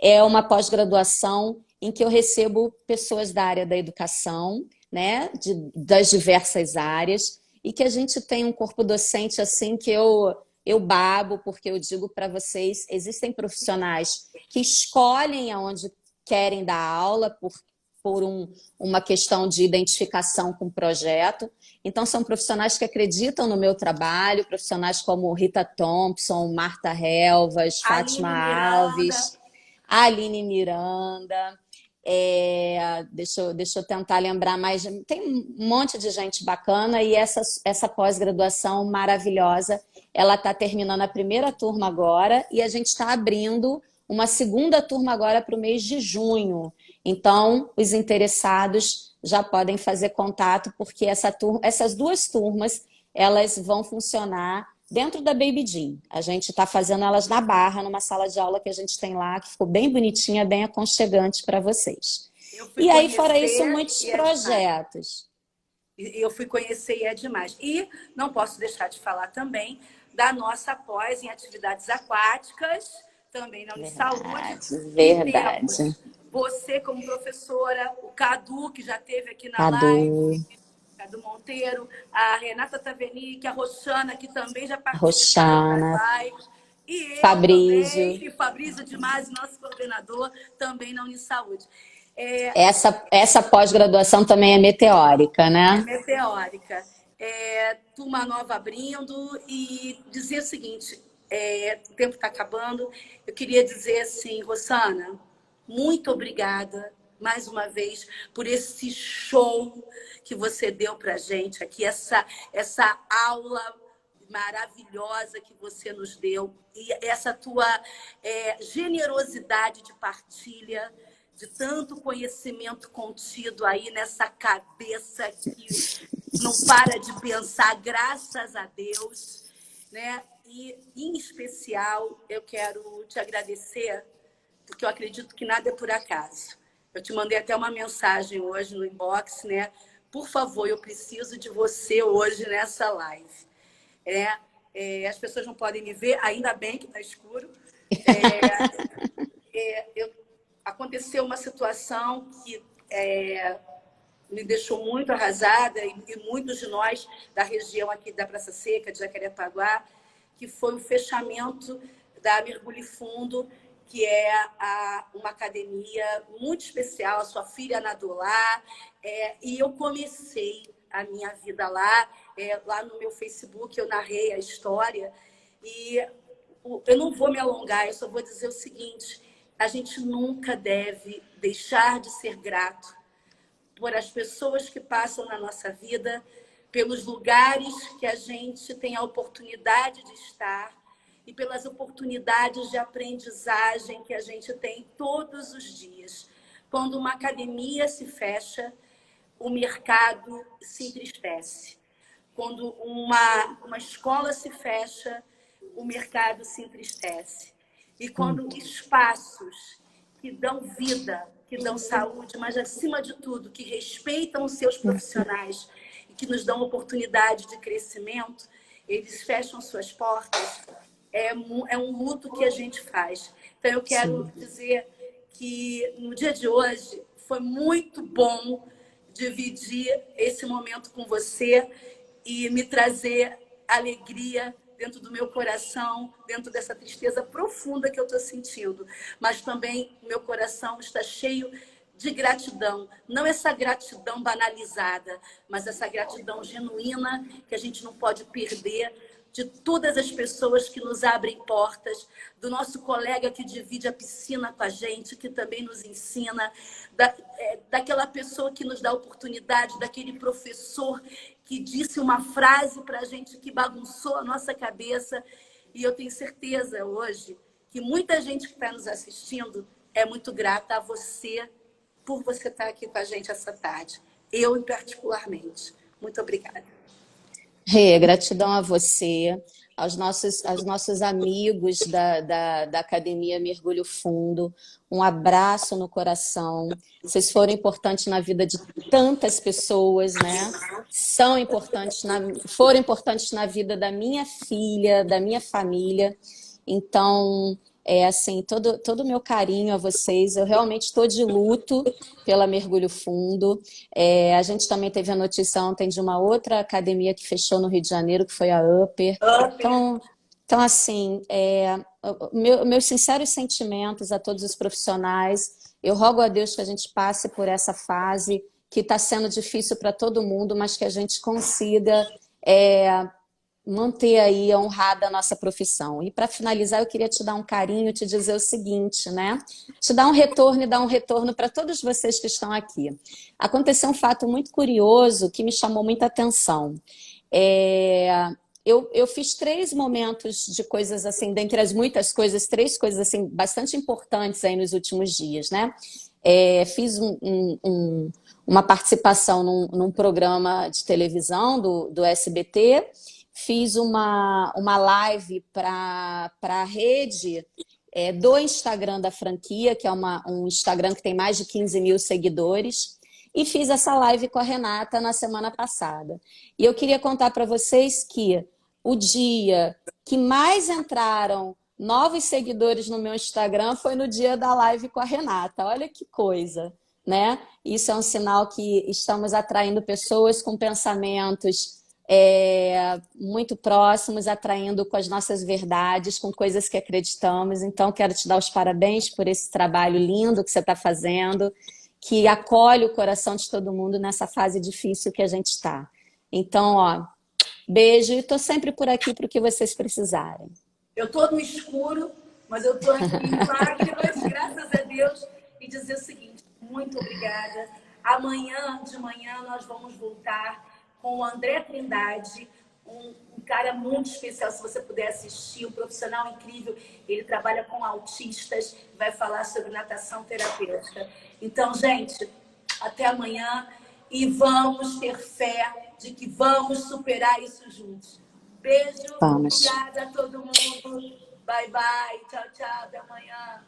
É uma pós-graduação em que eu recebo pessoas da área da educação, né, das diversas áreas, e que a gente tem um corpo docente assim que eu babo, porque eu digo para vocês, existem profissionais que escolhem aonde querem dar aula por uma questão de identificação com o projeto. Então, são profissionais que acreditam no meu trabalho, profissionais como Rita Thompson, Marta Helvas, Fátima Alves, Aline Miranda. Deixa eu tentar lembrar mais. Tem um monte de gente bacana e essa pós-graduação maravilhosa, ela está terminando a primeira turma agora e a gente está abrindo uma segunda turma agora para o mês de junho. Então, os interessados já podem fazer contato, porque essas duas turmas, elas vão funcionar dentro da Baby Gym. A gente está fazendo elas na Barra, numa sala de aula que a gente tem lá, que ficou bem bonitinha, bem aconchegante para vocês. E aí, fora isso, muitos projetos. Eu fui conhecer e é demais. E não posso deixar de falar também da nossa pós em atividades aquáticas, também na Unisaúde. Verdade. Você como professora, o Cadu, que já esteve aqui na live, Cadu Monteiro, a Renata Tavernic, a Roxana, que também já participou das lives. E eu Fabrício. também, e Fabrício Demais, nosso coordenador, também na Unisaúde. Essa pós-graduação também é meteórica, né? É meteórica. Turma nova abrindo e dizer o seguinte, o tempo está acabando, eu queria dizer assim, Rosana, muito obrigada mais uma vez por esse show que você deu para gente aqui, essa aula maravilhosa que você nos deu e essa tua generosidade de partilha de tanto conhecimento contido aí nessa cabeça que não para de pensar, graças a Deus, né? E, em especial, eu quero te agradecer, porque eu acredito que nada é por acaso. Eu te mandei até uma mensagem hoje no inbox, né? Por favor, eu preciso de você hoje nessa live. As pessoas não podem me ver, ainda bem que está escuro. Aconteceu uma situação que me deixou muito arrasada e muitos de nós da região aqui da Praça Seca, de Jacarepaguá, que foi o fechamento da Mergulhe Fundo, que é uma academia muito especial, a sua filha nadou lá, e eu comecei a minha vida lá, lá no meu Facebook eu narrei a história, e eu não vou me alongar, eu só vou dizer o seguinte, a gente nunca deve deixar de ser grato por as pessoas que passam na nossa vida, pelos lugares que a gente tem a oportunidade de estar e pelas oportunidades de aprendizagem que a gente tem todos os dias. Quando uma academia se fecha, o mercado se entristece. Quando uma escola se fecha, o mercado se entristece. E quando espaços que dão vida, que dão saúde, mas, acima de tudo, que respeitam os seus profissionais e que nos dão oportunidade de crescimento, eles fecham suas portas, é um luto que a gente faz. Então, eu quero dizer que, no dia de hoje, foi muito bom dividir esse momento com você e me trazer alegria dentro do meu coração, dentro dessa tristeza profunda que eu estou sentindo. Mas também o meu coração está cheio de gratidão. Não essa gratidão banalizada, mas essa gratidão genuína que a gente não pode perder, de todas as pessoas que nos abrem portas, do nosso colega que divide a piscina com a gente, que também nos ensina, daquela pessoa que nos dá oportunidade, daquele professor que disse uma frase para a gente que bagunçou a nossa cabeça. E eu tenho certeza hoje que muita gente que está nos assistindo é muito grata a você por você estar aqui com a gente essa tarde. Eu, particularmente. Muito obrigada. Rê, gratidão a você, aos nossos amigos da Academia Mergulho Fundo. Um abraço no coração. Vocês foram importantes na vida de tantas pessoas, né? Foram importantes na vida da minha filha, da minha família. Então, assim, todo o meu carinho a vocês. Eu realmente estou de luto pela Mergulho Fundo. A gente também teve a notícia ontem de uma outra academia que fechou no Rio de Janeiro, que foi a Upper. Então assim, meus sinceros sentimentos a todos os profissionais. Eu rogo a Deus que a gente passe por essa fase que está sendo difícil para todo mundo, mas que a gente consiga manter aí honrada a nossa profissão. E para finalizar, eu queria te dar um carinho, te dizer o seguinte, né? Te dar um retorno e dar um retorno para todos vocês que estão aqui. Aconteceu um fato muito curioso que me chamou muita atenção. Eu fiz 3 momentos de coisas assim, dentre as muitas coisas, 3 coisas assim bastante importantes aí nos últimos dias, né? Fiz uma participação num programa de televisão do SBT. Fiz uma live para a rede do Instagram da franquia, que é um Instagram que tem mais de 15 mil seguidores, e fiz essa live com a Renata na semana passada. E eu queria contar para vocês que o dia que mais entraram novos seguidores no meu Instagram foi no dia da live com a Renata. Olha que coisa, né? Isso é um sinal que estamos atraindo pessoas com pensamentos muito próximos, atraindo com as nossas verdades, com coisas que acreditamos. Então, quero te dar os parabéns por esse trabalho lindo que você está fazendo, que acolhe o coração de todo mundo nessa fase difícil que a gente está. Então, ó, beijo e estou sempre por aqui para o que vocês precisarem. Eu estou no escuro, mas eu estou aqui em lágrimas, graças a Deus, e dizer o seguinte: muito obrigada. Amanhã de manhã nós vamos voltar com o André Trindade, um cara muito especial, se você puder assistir, um profissional incrível. Ele trabalha com autistas, vai falar sobre natação terapêutica. Então, gente, até amanhã e vamos ter fé de que vamos superar isso juntos. Beijo, Vamos. obrigada a todo mundo. Bye, bye. Tchau, tchau. Até amanhã.